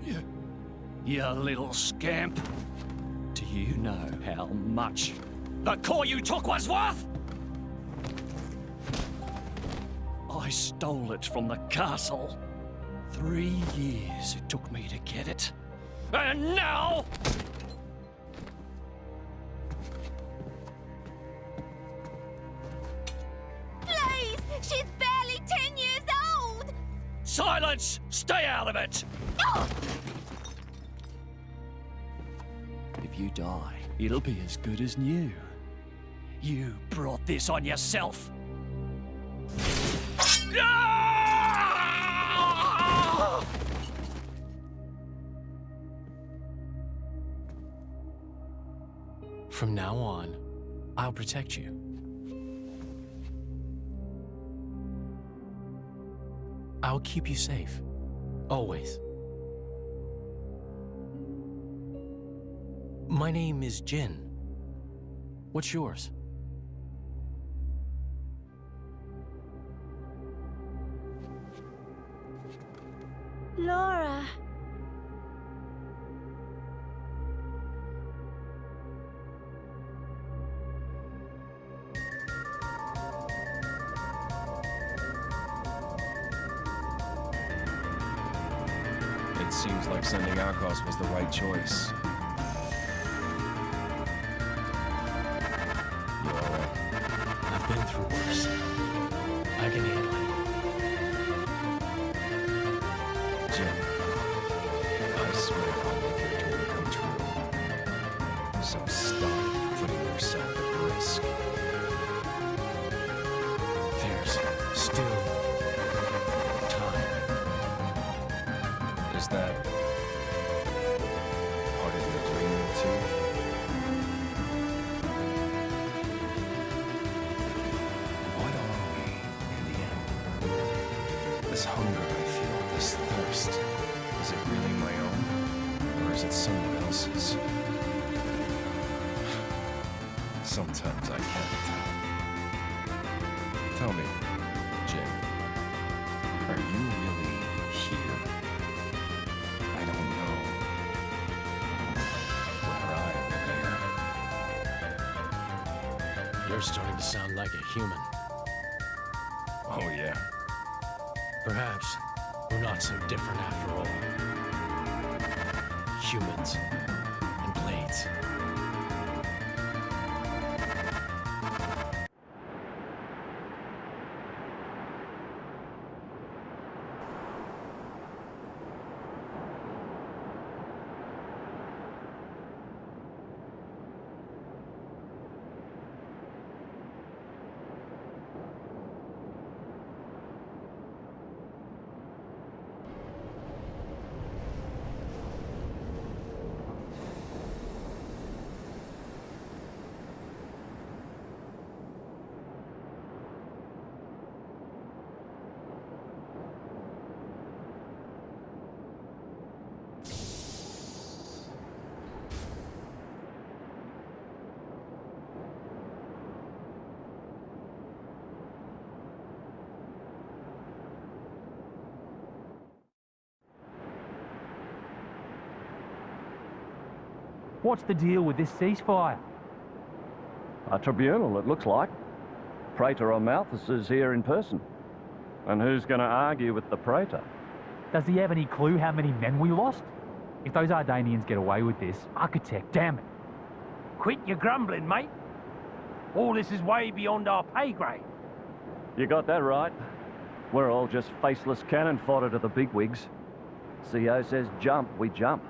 You little scamp. Do you know how much the core you took was worth? I stole it from the castle. 3 years it took me to get it. And now... Please! She's barely 10 years old! Silence! Stay out of it! Oh! If you die, it'll be as good as new. You brought this on yourself. From now on, I'll protect you. I'll keep you safe. Always. My name is Jin. What's yours? Laura. It seems like sending Arcos was the right choice. You alright? I've been through worse. I can handle it. Jim, I swear I'll make your dream come true. So stop putting yourself at risk. There's still time. Is that part of your dream too? What are we in the end? This hunger I feel, this thirst, is it really my own? Or is it someone else's? Sometimes I can't tell. Tell me, Jim, are you really here? I don't know whether I am here. You're starting to sound like a human. Oh yeah. Perhaps we're not so different after all. Humans and blades. What's the deal with this ceasefire? A tribunal, it looks like. Praetor or Malthus is here in person. And who's going to argue with the Praetor? Does he have any clue how many men we lost? If those Ardanians get away with this, Architect, damn it. Quit your grumbling, mate. All this is way beyond our pay grade. You got that right. We're all just faceless cannon fodder to the bigwigs. CO says jump, we jump.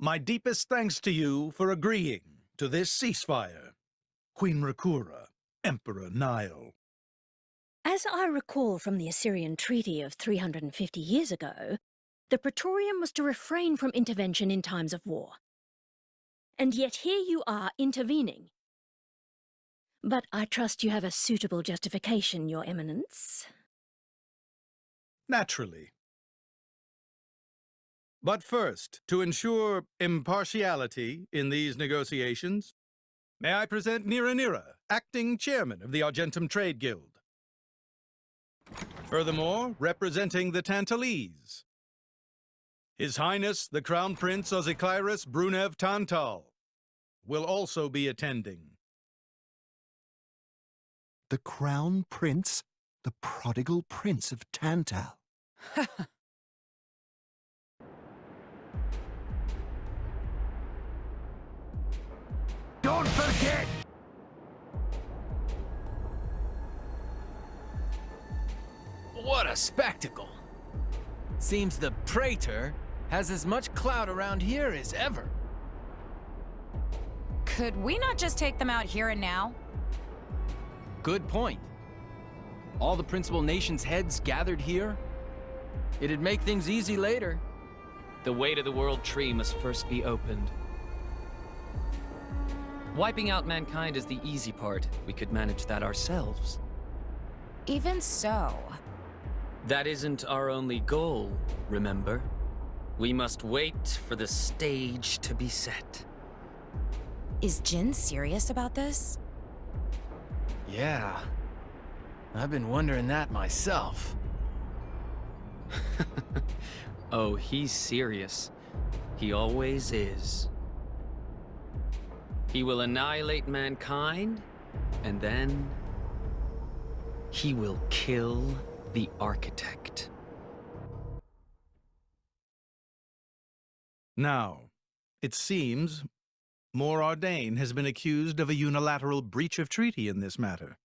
My deepest thanks to you for agreeing to this ceasefire. Queen Rakura, Emperor Nile. As I recall from the Assyrian treaty of 350 years ago, the Praetorium was to refrain from intervention in times of war. And yet here you are intervening. But I trust you have a suitable justification, Your Eminence. Naturally. But first, to ensure impartiality in these negotiations, may I present Nira, acting chairman of the Argentum Trade Guild. Furthermore, representing the Tantalese, His Highness the Crown Prince Ozikairos Brunev Tantal will also be attending. The Crown Prince? The prodigal Prince of Tantal? Don't forget! What a spectacle! Seems the Praetor has as much clout around here as ever. Could we not just take them out here and now? Good point. All the principal nations' heads gathered here? It'd make things easy later. The way to the World Tree must first be opened. Wiping out mankind is the easy part. We could manage that ourselves. Even so. That isn't our only goal, remember? We must wait for the stage to be set. Is Jin serious about this? Yeah. I've been wondering that myself. Oh, he's serious. He always is. He will annihilate mankind, and then he will kill the architect. Now, it seems Mor Ardain has been accused of a unilateral breach of treaty in this matter.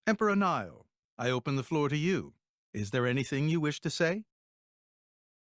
Emperor Nile, I open the floor to you. Is there anything you wish to say?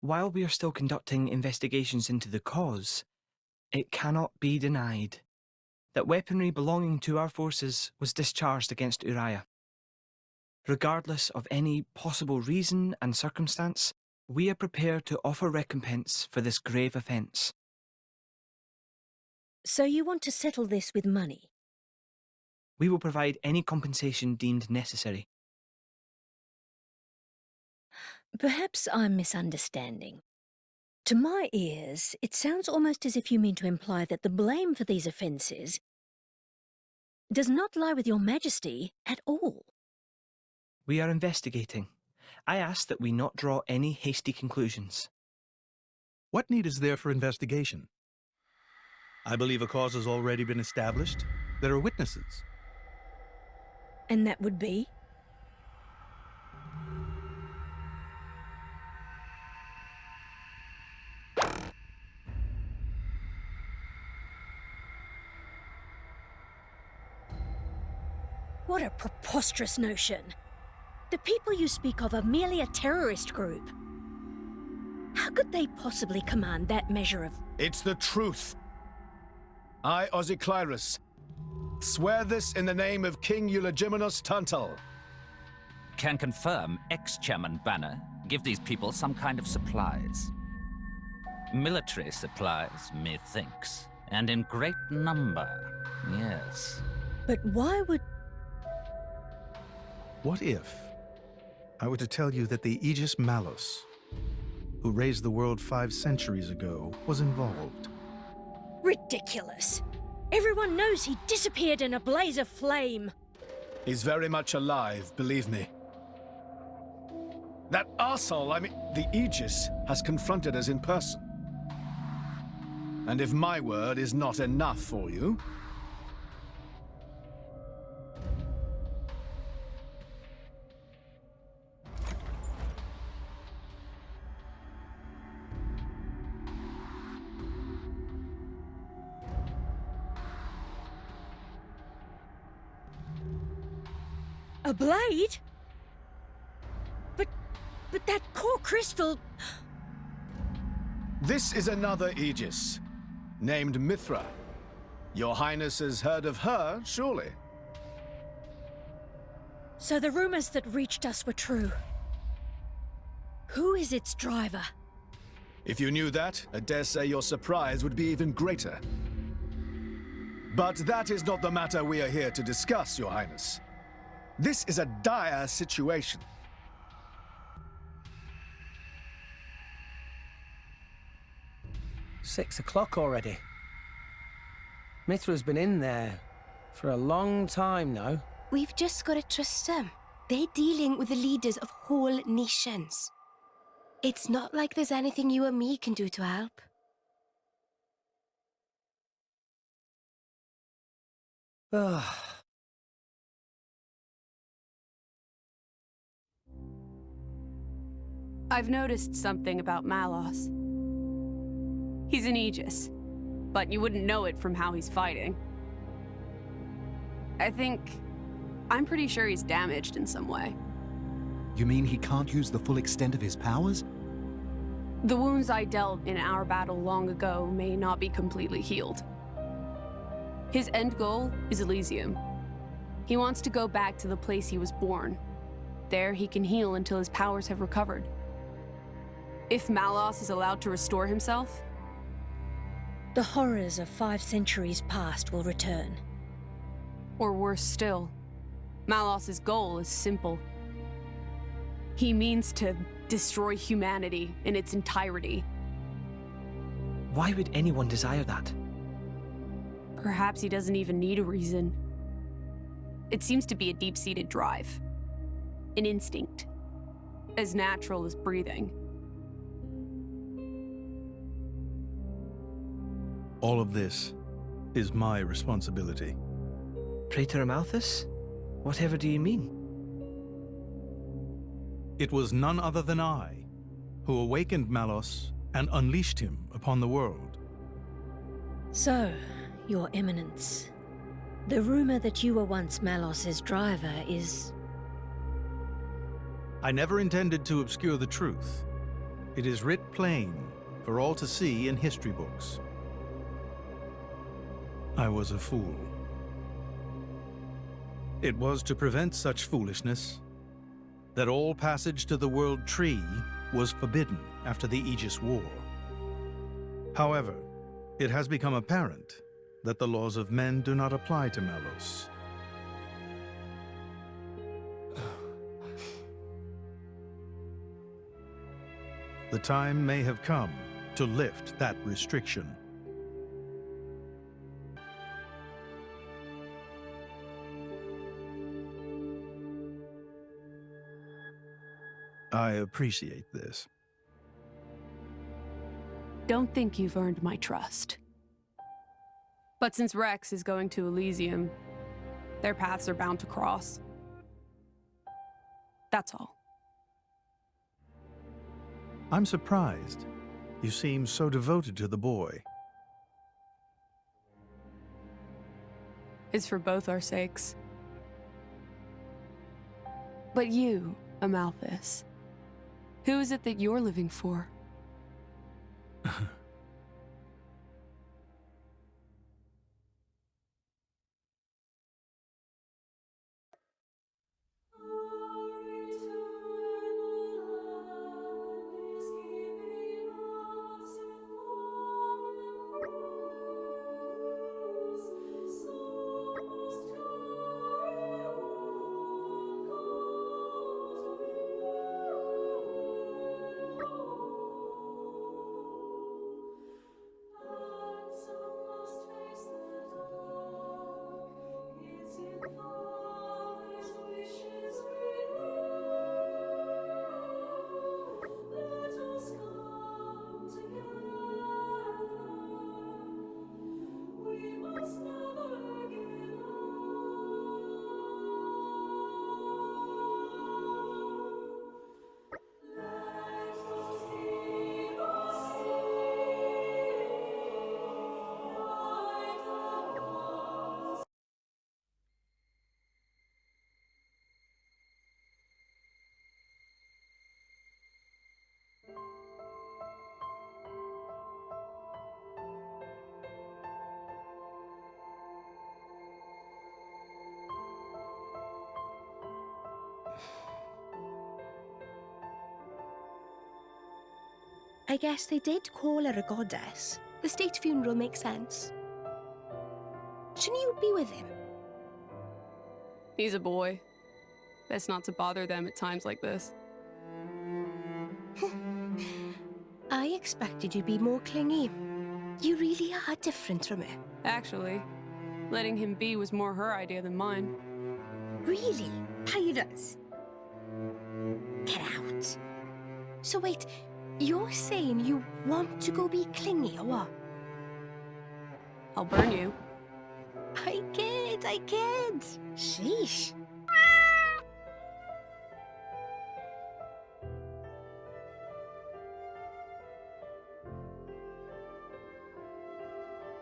While we are still conducting investigations into the cause, it cannot be denied that weaponry belonging to our forces was discharged against Uriah. Regardless of any possible reason and circumstance, we are prepared to offer recompense for this grave offence. So you want to settle this with money? We will provide any compensation deemed necessary. Perhaps I'm misunderstanding. To my ears, it sounds almost as if you mean to imply that the blame for these offences does not lie with your Majesty at all. We are investigating. I ask that we not draw any hasty conclusions. What need is there for investigation? I believe a cause has already been established. There are witnesses. And that would be? What a preposterous notion. The people you speak of are merely a terrorist group. How could they possibly command that measure of... It's the truth. I, Ozikairos, swear this in the name of King Eulogimenos Tantal. Can confirm ex-Chairman Banner give these people some kind of supplies. Military supplies, methinks, and in great number, yes. But why would... What if I were to tell you that the Aegis Malus, who raised the world 5 centuries ago, was involved? Ridiculous. Everyone knows he disappeared in a blaze of flame. He's very much alive, believe me. That arsehole, the Aegis, has confronted us in person. And if my word is not enough for you... A blade? But that core crystal... This is another Aegis, named Mithra. Your Highness has heard of her, surely? So the rumors that reached us were true. Who is its driver? If you knew that, I dare say your surprise would be even greater. But that is not the matter we are here to discuss, Your Highness. This is a dire situation. Six o'clock already. Mithra's been in there for a long time now. We've just got to trust them. They're dealing with the leaders of whole nations. It's not like there's anything you or me can do to help. Ugh. I've noticed something about Malos. He's an Aegis, but you wouldn't know it from how he's fighting. I'm pretty sure he's damaged in some way. You mean he can't use the full extent of his powers? The wounds I dealt in our battle long ago may not be completely healed. His end goal is Elysium. He wants to go back to the place he was born. There he can heal until his powers have recovered. If Malos is allowed to restore himself, the horrors of 5 centuries past will return. Or worse still, Malos's goal is simple. He means to destroy humanity in its entirety. Why would anyone desire that? Perhaps he doesn't even need a reason. It seems to be a deep-seated drive. An instinct. As natural as breathing. All of this is my responsibility. Praetor Amalthus? Whatever do you mean? It was none other than I who awakened Malos and unleashed him upon the world. So, Your Eminence, the rumor that you were once Malos's driver is... I never intended to obscure the truth. It is writ plain for all to see in history books. I was a fool. It was to prevent such foolishness that all passage to the World Tree was forbidden after the Aegis War. However, it has become apparent that the laws of men do not apply to Malos. The time may have come to lift that restriction. I appreciate this. Don't think you've earned my trust. But since Rex is going to Elysium, their paths are bound to cross. That's all. I'm surprised. You seem so devoted to the boy. It's for both our sakes. But you, Amalthus, who is it that you're living for? I guess they did call her a goddess. The state funeral makes sense. Shouldn't you be with him? He's a boy. Best not to bother them at times like this. I expected you to be more clingy. You really are different from her. Actually, letting him be was more her idea than mine. Really? Pirates? Get out. So wait, you're saying you want to go be clingy or what? I'll burn you. I kid. Sheesh.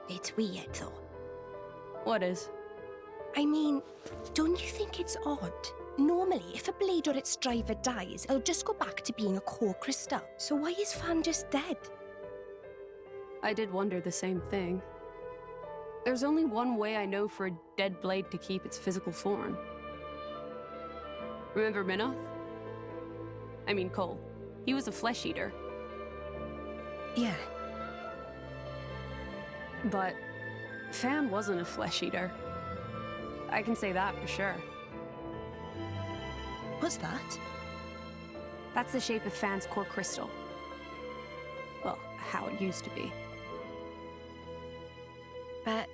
It's weird, though. What is? I mean, don't you think it's odd? Normally, if a blade or its driver dies, it'll just go back to being a core crystal. So why is Fan just dead? I did wonder the same thing. There's only one way I know for a dead blade to keep its physical form. Remember Minoth? I mean Cole. He was a flesh eater. Yeah. But Fan wasn't a flesh eater. I can say that for sure. What's that? That's the shape of Fan's core crystal. Well, how it used to be. But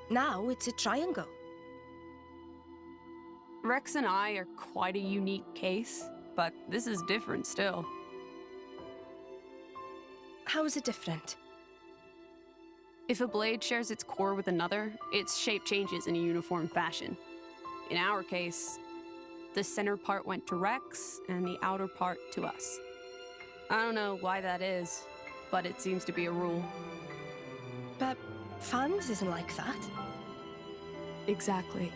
now it's a triangle. Rex and I are quite a unique case, but this is different still. How is it different? If a blade shares its core with another, its shape changes in a uniform fashion. In our case, the center part went to Rex and the outer part to us. I don't know why that is, but it seems to be a rule. But Fan's isn't like that. Exactly.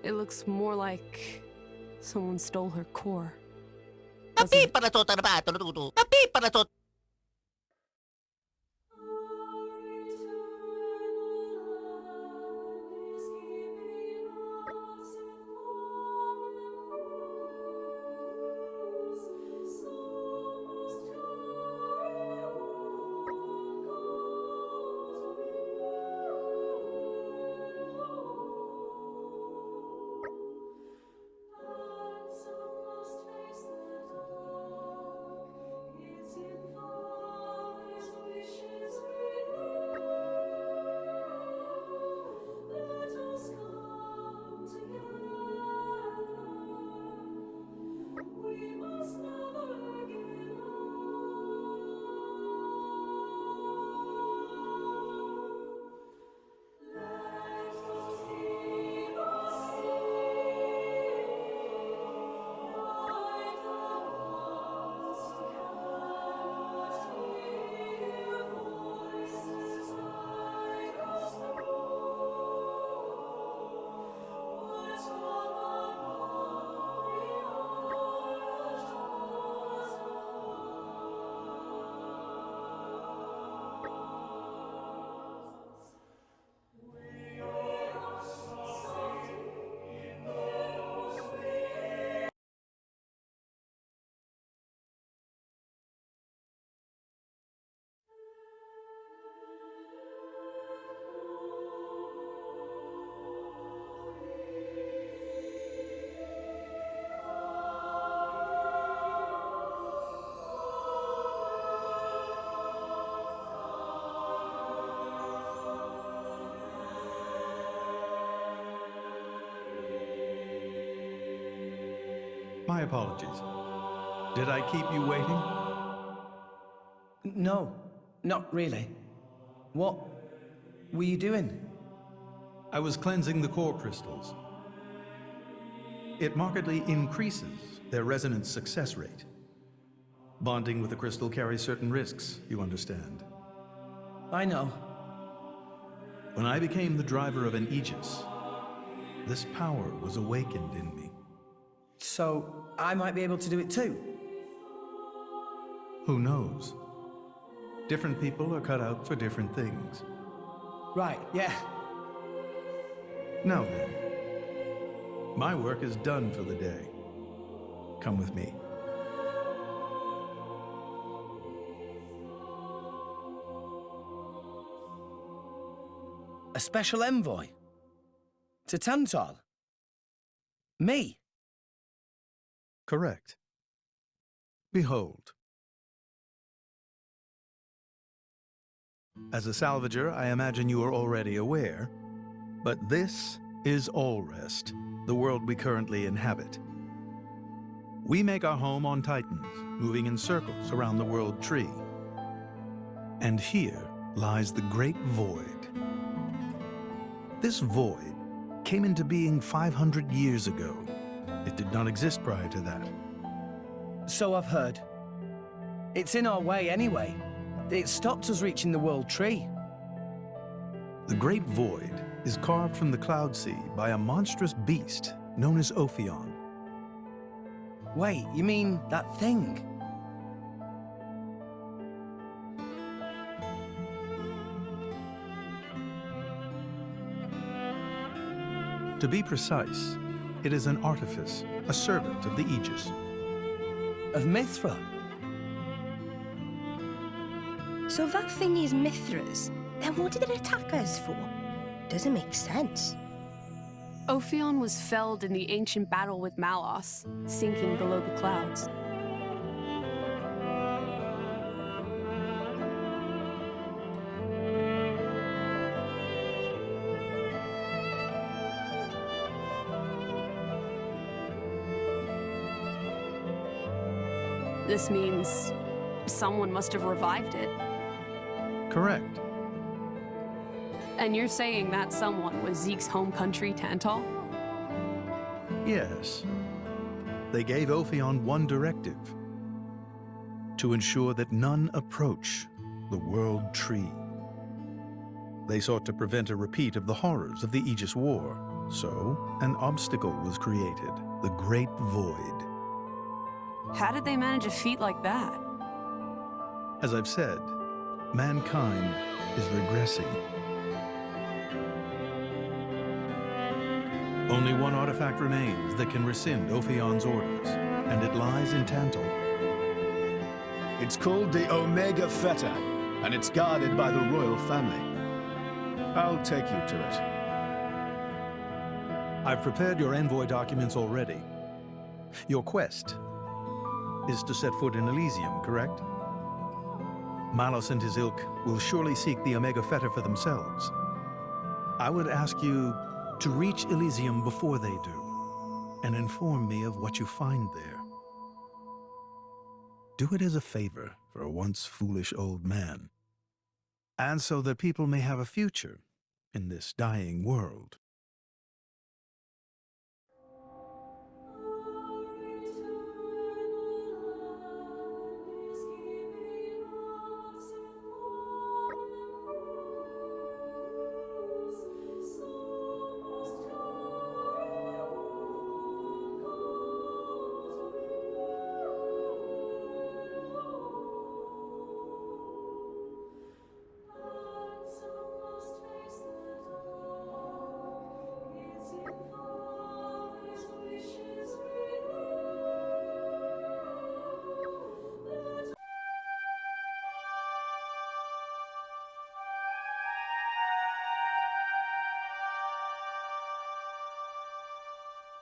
It looks more like someone stole her core. My apologies. Did I keep you waiting? No, not really. What were you doing? I was cleansing the core crystals. It markedly increases their resonance success rate. Bonding with a crystal carries certain risks, you understand. I know. When I became the driver of an Aegis, this power was awakened in me. So, I might be able to do it too? Who knows? Different people are cut out for different things. Right, yeah. Now then, my work is done for the day. Come with me. A special envoy? To Tantal? Me? Correct. Behold. As a salvager, I imagine you are already aware, but this is Allrest, the world we currently inhabit. We make our home on Titans, moving in circles around the world tree. And here lies the Great Void. This void came into being 500 years ago. It did not exist prior to that. So I've heard. It's in our way anyway. It stopped us reaching the world tree. The Great Void is carved from the Cloud Sea by a monstrous beast known as Ophion. Wait, you mean that thing? To be precise, it is an artifice, a servant of the Aegis. Of Mithra? So if that thing is Mithra's, then what did it attack us for? Doesn't make sense. Ophion was felled in the ancient battle with Malos, sinking below the clouds. This means someone must have revived it. Correct. And you're saying that someone was Zeke's home country, Tantal? Yes. They gave Ophion one directive: to ensure that none approach the World Tree. They sought to prevent a repeat of the horrors of the Aegis War, so an obstacle was created, the Great Void. How did they manage a feat like that? As I've said, mankind is regressing. Only one artifact remains that can rescind Ophion's orders, and it lies in Tantal. It's called the Omega Feta, and it's guarded by the royal family. I'll take you to it. I've prepared your envoy documents already. Your quest is to set foot in Elysium, correct? Malos and his ilk will surely seek the Omega Feta for themselves. I would ask you to reach Elysium before they do, and inform me of what you find there. Do it as a favor for a once foolish old man, and so that people may have a future in this dying world.